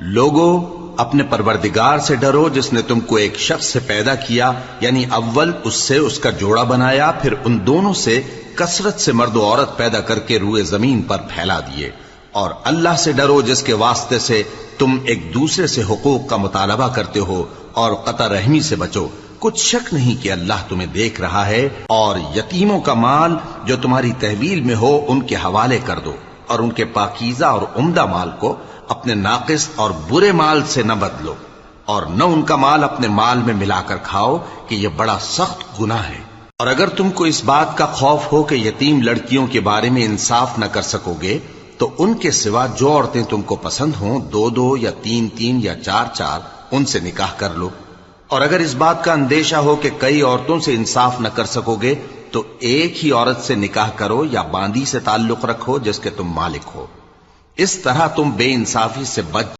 लोगो, अपने परवरदिगार से डरो जिसने तुमको एक शख्स से पैदा किया, यानी अव्वल उससे उसका जोड़ा बनाया, फिर उन दोनों से कसरत से मर्द औरत पैदा करके रूए जमीन पर फैला दिए। और अल्लाह से डरो जिसके वास्ते से तुम एक दूसरे से हुकूक का मुतालबा करते हो, और कता रहमी से बचो। कुछ शक नहीं कि अल्लाह तुम्हें देख रहा है। और यतीमों का माल जो तुम्हारी तहवील में हो उनके हवाले कर दो, और उनके पाकीज़ा और उम्दा माल को अपने नाकिस और बुरे माल से न बदलो, और न उनका माल अपने माल में मिलाकर खाओ कि यह बड़ा सख्त गुनाह है। और अगर तुमको इस बात का खौफ हो कि यतीम लड़कियों के बारे में इंसाफ न कर सकोगे, तो उनके सिवा जो औरतें तुमको पसंद हों, 2-2 या 3-3 या 4-4 उनसे निकाह कर लो। और अगर इस बात का अंदेशा हो कि कई औरतों से इंसाफ न कर सकोगे, तो एक ही औरत से निकाह करो या बांदी से ताल्लुक रखो जिसके तुम मालिक हो। इस तरह तुम बेइंसाफी से बच